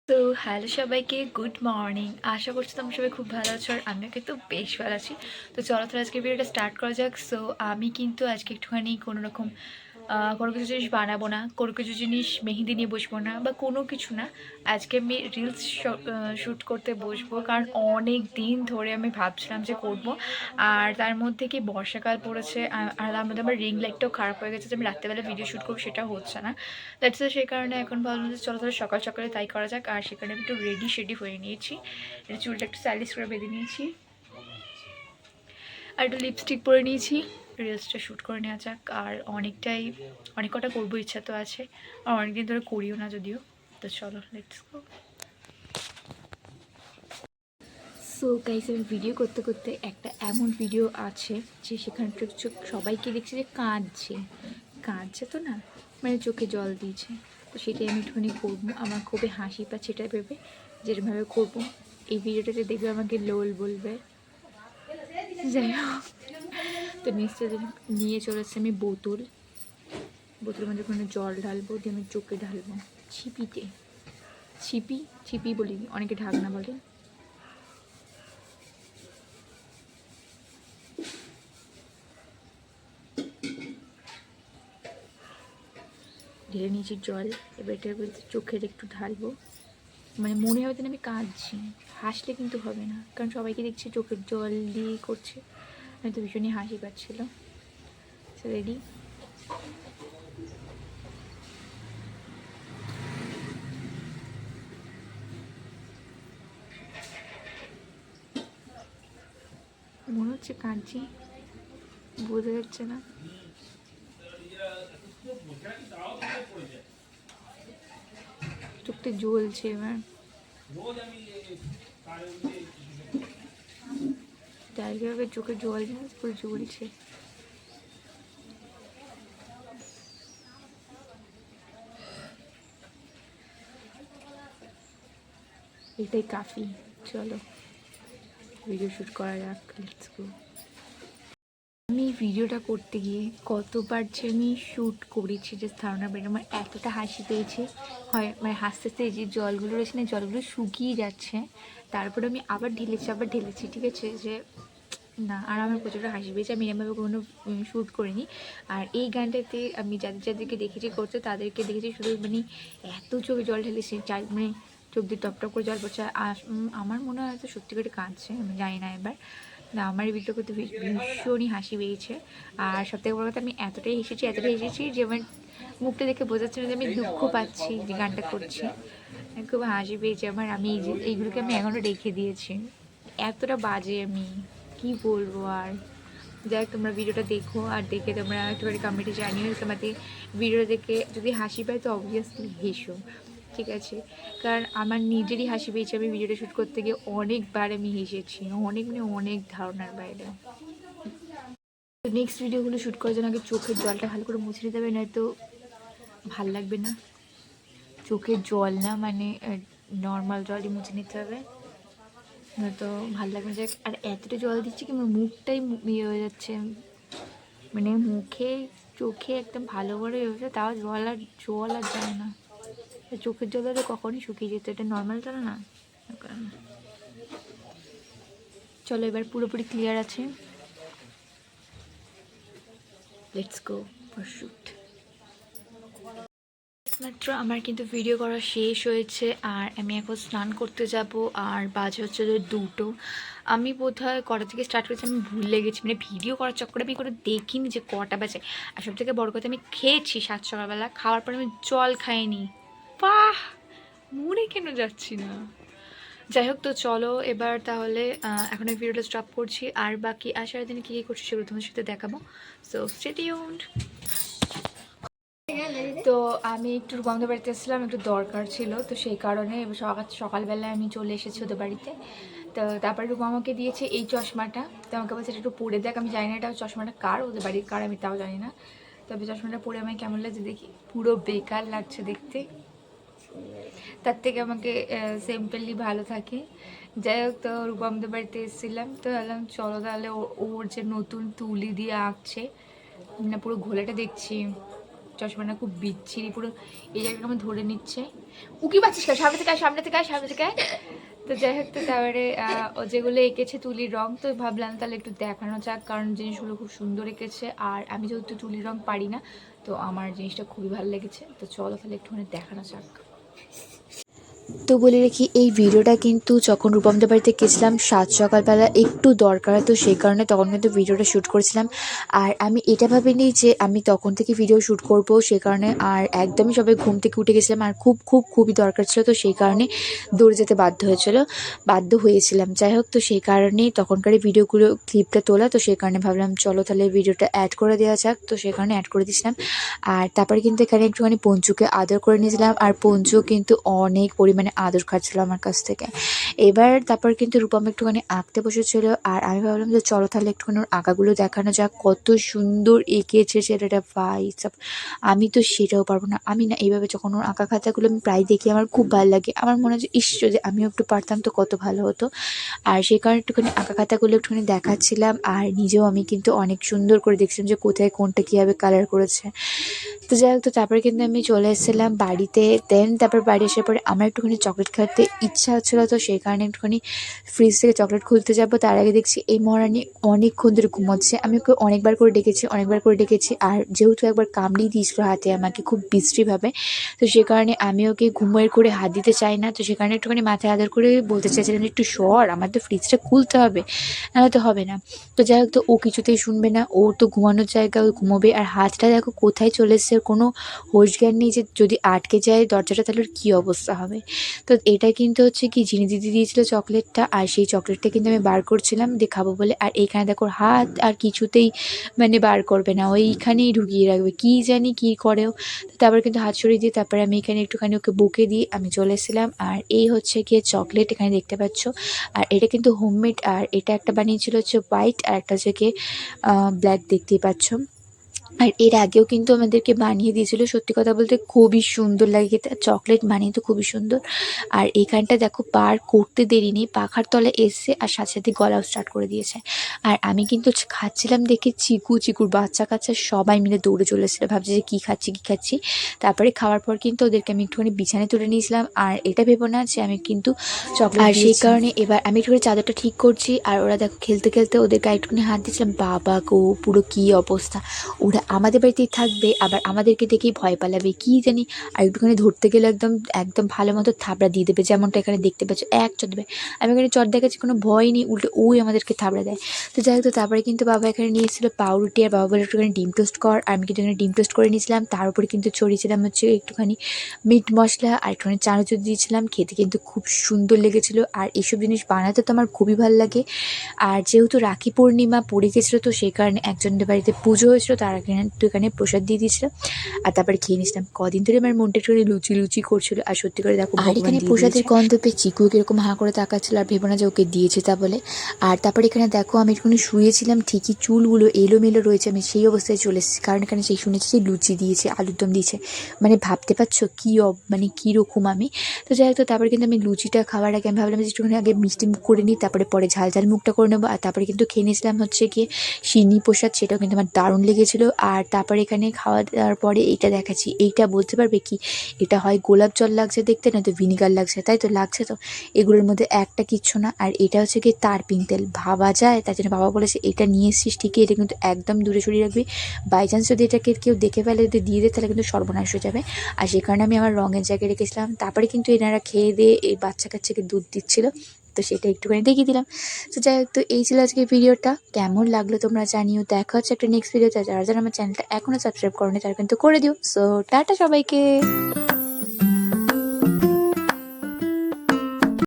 তো হ্যালো সবাইকে, good morning. আশা করছি তোমরা সবাই খুব ভালো আছো, আর আমিও কিন্তু বেশ ভালো আছি। তো চলো তো আজকে ভিডিওটা স্টার্ট করা যাক। সো আমি কিন্তু আজকে একটুখানি কোনোরকম কোনো কিছু জিনিস বানাবো না, কোনো কিছু জিনিস মেহেন্দি নিয়ে বসবো না, বা কোনো কিছু না। আজকে আমি রিলস শ্যুট করতে বসবো, কারণ অনেক দিন ধরে আমি ভাবছিলাম যে করব। আর তার মধ্যে কি বর্ষাকাল পড়েছে, আর আমাদের আমার রিং লাইটটাও খারাপ হয়ে গেছে, যে আমি রাত্রেবেলা ভিডিও শ্যুট করবো সেটা হচ্ছে না। দ্যাটস সেই কারণে এখন ভাবলাম যে চলো তাহলে সকাল সকালে তাই করা যাক। আর সেখানে আমি একটু রেডি হয়ে নিয়েছি, এটা চুলটা একটু স্টাইলিশ করে বেঁধে নিয়েছি, আর একটু লিপস্টিক পরে নিয়েছি। রিলসটা শ্যুট করে নেওয়া যাক। আর অনেক কটা করবো, ইচ্ছা তো আছে, আর অনেকদিন ধরে করিও না যদিও। তো চলো লেটস গো। সো গাইস, আমি ভিডিও করতে করতে একটা এমন ভিডিও আছে যে সেখানে সবাইকে দেখছি যে কাঁদছে তো না, মানে চোখে জল দিয়েছে। তো সেটাই আমি একটুখানি করবো। আমার খুবই হাসি পাচ্ছে এটা ভেবে, যেরকমভাবে করবো। এই ভিডিওটাতে দেখবে আমাকে লোল বলবে। যাই হোক, তো নিশ্চয় নিয়ে চলেছে আমি বোতলের মধ্যে কোনো জল ঢালবো, দিয়ে আমি চোখে ঢালবো ছিপিতে। ছিপি বলি, অনেকে ঢাকনা বলে। ঢেলে নিয়েছি জল, এবার এটার মধ্যে চোখের একটু ঢালবো। মানে মনে হবে যেন আমি কাঁদছি, হাসলে কিন্তু হবে না, কারণ সবাইকে দেখছি চোখের জল দিয়ে করছে। আমি তো ভীষণই হাসি পাচ্ছিল। রেডি? মনে হচ্ছে কাঁদছি, বোঝা যাচ্ছে না। চোখটা জ্বলছে এবার। জায়গাভাবে চোখে জল পুরো জ্বলছে। এটাই কাফি। চলো ভিডিও শ্যুট করা যাক, লেটস গো। আমি ভিডিওটা করতে গিয়ে কতবার যে আমি শ্যুট করেছি যে ধারণা বের, আমার এতটা হাসি পেয়েছে। হয় মানে হাসতে হাসতে যে জলগুলো রয়েছে না, জলগুলো শুকিয়ে যাচ্ছে, তারপরে আমি আবার ঢেলেছি, ঠিক আছে, যে না। আর আমার প্রচুর হাসি পেয়েছে, আমি এরমভাবে কোনো শ্যুট করিনি। আর এই গানটাতে আমি যাদেরকে দেখেছি করতে, তাদেরকে দেখেছি শুধু মানে এত চোখে জল ঢেলেছে, মানে চোখ দিয়ে টপ টপ করে জল পড়ছে। আমার মনে হয় হয়তো সত্যি করে কাঁদছে, আমি জানি না এবার। না, আমার এই ভিডিও করতে ভীষণই হাসি পেয়েছে। আর সবথেকে বড় কথা, আমি এতটাই হেসেছি যে আমার মুখটা দেখে বোঝাচ্ছে না যে আমি দুঃখ পাচ্ছি যে গানটা করছি। খুব হাসি পেয়েছে আমার। আমি এইগুলোকে আমি এখনও রেখে দিয়েছি, এতটা বাজে আমি কি বলবো। আর যাই হোক, তোমরা ভিডিওটা দেখো, আর দেখে তোমরা একটুখানি কমেন্টে জানিও তোমাদের ভিডিও দেখে যদি হাসি পায় তো অবভিয়াসলি হেসো, ঠিক আছে। কারণ আমার নিজেরই হাসি পেয়েছে, আমি ভিডিওটা শ্যুট করতে গিয়ে অনেকবার আমি হেসেছি, অনেক ধারণার বাইরে। তো নেক্সট ভিডিওগুলো শ্যুট করার জন্য আগে চোখের জলটা ভালো করে মুছে নিতে হবে, নয়তো ভাল লাগবে না। চোখের জল না, মানে নর্মাল জলই মুছে নিতে হবে, নয়তো ভাল লাগবে না। আর এতটা জল দিচ্ছি কি আমার মুখটাই ইয়ে হয়ে যাচ্ছে, মানে মুখে চোখে একদম ভালো করে হয়েছে, তাও জল আর যায় না। চোখের জল হলে কখনই শুকিয়ে যেত, এটা নর্মাল জল না। চলো এবার পুরোপুরি ক্লিয়ার আছে, লেটস গো ফর শুট। মাত্র আমার কিন্তু ভিডিও করা শেষ হয়েছে, আর আমি এখন স্নান করতে যাব। আর বাজে হচ্ছে 2টো। আমি বোধহয় কটা থেকে স্টার্ট করেছি আমি ভুলে গেছি, মানে ভিডিও করার চক্করে আমি করে দেখিনি যে কটা বাজে। আর সব থেকে বড় কথা, আমি খেয়েছি 7 সকালবেলা, খাওয়ার পরে আমি জল খাইনি। বাহ, মরে কেন যাচ্ছি না। যাই হোক, তো চলো এবার তাহলে এখন আমি ভিডিওটা স্টপ করছি। আর বাকি আসার দিনে কী কী করছি সেগুলো তোমাদের সাথে দেখাবো। So stay tuned. তো আমি একটু রূপমদের বাড়িতে এসেছিলাম, একটু দরকার ছিল, তো সেই কারণে সকালবেলায় আমি চলে এসেছি ওদের বাড়িতে। তো তারপরে রূপম আমাকে দিয়েছে এই চশমাটা, তো আমাকে বলছে এটা একটু পরে দেখ। আমি জানি না এটা চশমাটা কার, ওদের বাড়ির কার আমি তাও জানি না। তবে চশমাটা পরে আমায় কেমন লাগছে দেখি, পুরো বেকার লাগছে দেখতে, তার থেকে আমাকে সিম্পলি ভালো থাকে। যাই হোক, তো রূপমদের বাড়িতে এসেছিলাম, তো ভাবলাম চলো তাহলে ওর যে নতুন তুলি দিয়ে আঁকছে, না পুরো ঘোলাটা দেখছি চশমাটা খুব বিচ্ছিরি, পুরো এই জায়গাটা আমার ধরে নিচ্ছে। উকি পাচ্ছিস কেন? সামনে থেকে আয়, সামনে থেকে আয়, সামনে থেকে আয়। তো যাই হোক, তো তারপরে ও যেগুলো এঁকেছে তুলির রং, তো ভাবলাম তাহলে একটু দেখানো যাক, কারণ জিনিসগুলো খুব সুন্দর এঁকেছে। আর আমি যেহেতু তুলির রং পারি না, তো আমার জিনিসটা খুবই ভালো লেগেছে। তো চলো তাহলে একটুখানি দেখানো যাক। তো বলে রাখি, এই ভিডিওটা কিন্তু যখন রূপমদের বাড়িতে গেছিলাম সাত সকালবেলা একটু দরকার, তো সেই কারণে তখন কিন্তু ভিডিওটা শ্যুট করেছিলাম। আর আমি এটা ভাবিনি যে আমি তখন থেকে ভিডিও শ্যুট করব, সেই কারণে আর একদমই সবাই ঘুম থেকে উঠে গেছিলাম, আর খুবই দরকার ছিল, তো সেই কারণে দৌড়ে যেতে বাধ্য হয়েছিলাম। যাই হোক, তো সেই কারণেই তখনকারই ভিডিওগুলো ক্লিপটা তোলা, তো সেই কারণে ভাবলাম চলো তাহলে ভিডিওটা অ্যাড করে দেওয়া যাক, তো সেই কারণে অ্যাড করে দিয়েছিলাম। আর তারপরে কিন্তু এখানে একটুখানি পঞ্চুকে আদর করে নিয়েছিলাম, আর পঞ্চু কিন্তু অনেক পরিমাণে আদর খাচ্ছিল আমার কাছ থেকে। এবার তারপর কিন্তু রূপম একটুখানি আঁকতে বসেছিল, আর আমি ভাবলাম যে চলো তাহলে একটুখানি ওর আঁকাগুলো দেখানো যাক, কত সুন্দর এঁকেছে ছেলেটা ভাই সব। আমি তো সেটাও পারবো না, আমি না এইভাবে যখন ওর আঁকা খাতাগুলো আমি প্রায় দেখি আমার খুব ভালো লাগে, আমার মনে হয় যে ইস যদি আমিও একটু পারতাম তো কত ভালো হতো। আর সেই কারণে একটুখানি আঁকা খাতাগুলো একটুখানি দেখাচ্ছিলাম, আর নিজেও আমি কিন্তু অনেক সুন্দর করে দেখছিলাম যে কোথায় কোনটা কীভাবে কালার করেছে। তো যাই হোক, তো তারপরে কিন্তু আমি চলে এসেছিলাম বাড়িতে। দেন তারপর বাড়ি আসার পরে আমার একটুখানি চকলেট খেতে ইচ্ছা হচ্ছিলো, তো সেই কারণে একটুখানি ফ্রিজ থেকে চকলেট খুলতে যাবো, তার আগে দেখছি এই মহারানী অনেকক্ষণ ধরে ঘুমোচ্ছে। আমি ওকে অনেকবার করে ডেকেছি, আর যেহেতু একবার কামড়িয়ে দিয়েছিলো হাতে আমাকে খুব বিশ্রীভাবে, তো সে কারণে আমি ওকে ঘুমের করে হাত দিতে চাই না, তো সে কারণে একটুখানি মাথায় আদর করে বলতে চাইছিলাম একটু সর, আমার তো ফ্রিজটা খুলতে হবে, নাহলে তো হবে না। তো যাই হোক, তো ও কিছুতেই শুনবে না, ও তো ঘুমানোর জায়গা ও ঘুমোবে, আর হাতটা দেখো কোথায় চলে এসছে, কোনো হোশ জ্ঞান নেই যে যদি আটকে যায় দরজাটা তাহলে ওর কী অবস্থা হবে। তো এটা কিন্তু হচ্ছে কি জিনি দিদি দিয়েছিল চকলেটটা, আর সেই চকলেটটা কিন্তু আমি বার করছিলাম দিয়ে খাবো বলে, আর এইখানে দেখো ওর হাত আর কিছুতেই মানে বার করবে না, ওইখানেই ঢুকিয়ে রাখবে, কী জানি কী করেও। তো তারপর কিন্তু হাত সরিয়ে দিয়ে তারপরে আমি এখানে একটুখানি ওকে বকে দিয়ে আমি চলে এসেছিলাম। আর এই হচ্ছে গিয়ে চকলেট, এখানে দেখতে পাচ্ছ। আর এটা কিন্তু হোমমেড, আর এটা একটা বানিয়েছিল হচ্ছে হোয়াইট, আর একটা হচ্ছে গিয়ে ব্ল্যাক, দেখতেই পাচ্ছ। আর এর আগেও কিন্তু আমাদেরকে বানিয়ে দিয়েছিল, সত্যি কথা বলতে খুবই সুন্দর লাগে খেতে, চকলেট বানিয়ে তো খুবই সুন্দর। আর এইখানটা দেখো পার করতে দেরি নেই, পাখার তলে এসছে আর সাথে সাথে গলাও স্টার্ট করে দিয়েছে। আর আমি কিন্তু খাচ্ছিলাম দেখে চিকুর বাচ্চা কাচ্চা সবাই মিলে দৌড়ে চলেছিল, ভাবছি যে কী খাচ্ছি। তারপরে খাওয়ার পর কিন্তু ওদেরকে আমি একটুখানি বিছানায় তুলে নিয়েছিলাম, আর এটা ভেবো না যে আমি কিন্তু চকলেট, আর সেই কারণে এবার আমি একটুখানি চাদরটা ঠিক করছি, আর ওরা দেখো খেলতে খেলতে ওদের গায়ে একটুখানি হাত দিয়েছিলাম, বাবা গো পুরো কী অবস্থা। ওরা আমাদের বাড়িতেই থাকবে, আবার আমাদেরকে দেখেই ভয় পালাবে কী জানি, আর একটুখানি ধরতে গেলে একদম একদম ভালো মতো থাবড়া দিয়ে দেবে, যেমনটা এখানে দেখতে পাচ্ছ এক চট দেবে। আমি এখানে চট দেখাচ্ছি, কোনো ভয় নেই, উল্টে ওই আমাদেরকে থাবড়া দেয়। তো যাই হোক, তো তারপরে কিন্তু বাবা এখানে নিয়ে এসেছিলো পাউরুটি, আর বাবা বলে একটুখানি ডিম টোস্ট কর, আর আমি কিন্তু এখানে ডিম টোস্ট করে নিয়েছিলাম, তার উপরে কিন্তু ছড়িয়েছিলাম হচ্ছে একটুখানি মিট মশলা, আর একটুখানি চানাচুর দিয়েছিলাম, খেতে কিন্তু খুব সুন্দর লেগেছিলো। আর এইসব জিনিস বানাতে তো আমার খুবই ভালো লাগে। আর যেহেতু রাখি পূর্ণিমা পড়ে গেছিলো, তো সেই কারণে একজনের বাড়িতে পুজো হয়েছিলো, তারা কিন্তু এখানে প্রসাদ দিয়ে দিয়েছিলো, আর তারপরে খেয়ে নিয়েছিলাম। কদিন ধরে আমার মনটা একটুখানি লুচি করছিলো, আর সত্যি করে দেখো আর এখানে প্রসাদের গন্ধ পেয়ে চিকু এরকম হাঁ করে তাকাচ্ছিল, আর ভেবো না যে ওকে দিয়েছে তা বলে। আর তারপরে এখানে দেখো আমি একটুখানি শুয়েছিলাম, ঠিকই চুলগুলো এলোমেলো রয়েছে, আমি সেই অবস্থায় চলে এসেছি, কারণ এখানে সেই শুনেছি যে লুচি দিয়েছে, আলুর দম দিয়েছে, মানে ভাবতে পারছো কী মানে কীরকম আমি। তো যাই হোক, তো তারপরে কিন্তু আমি লুচিটা খাওয়ার আগে আমি ভাবলাম যে একটুখানি আগে মিষ্টি মুখ করে নিই, তারপরে পরে ঝাল মুখটা করে নেবো। আর তারপরে কিন্তু খেয়ে নিয়েছিলাম হচ্ছে গিয়ে সিন্নি প্রসাদ, সেটাও কিন্তু আমার দারুণ লেগেছিলো। আর তারপরে এখানে খাওয়া দাওয়ার পরে এইটা দেখাচ্ছি, এইটা বলতে পারবে কি এটা হয় গোলাপ জল লাগছে দেখতে, না তো ভিনিগার লাগছে, তাই তো লাগছে, তো এগুলোর মধ্যে একটা কিচ্ছু না। আর এটা হচ্ছে গিয়ে তারপিন তেল, ভাবা যায়, তার জন্য বাবা বলেছে এটা নিয়ে এসছিস ঠিকই, এটা কিন্তু একদম দূরে সরিয়ে রাখবি, বাই চান্স যদি এটাকে কেউ দেখে ফেলে যদি দিয়ে দেয় তাহলে কিন্তু সর্বনাশ হয়ে যাবে। আর সে কারণে আমি আমার রঙের জায়গায় রেখেছিলাম। তারপরে কিন্তু এনারা খেয়ে দিয়ে এই বাচ্চা কাচ্চাকে দুধ দিচ্ছিলো, তো সেটা একটুখানি দেখিয়ে দিলাম। তো যাই হোক, তো এই ছিল আজকে ভিডিওটা, কেমন লাগলো তোমরা জানিও। দেখা হচ্ছে একটা নেক্সট ভিডিওতে। যারা আমার চ্যানেলটা এখনও সাবস্ক্রাইব করোনি তারা কিন্তু করে দিও। সো টাটা সবাইকে।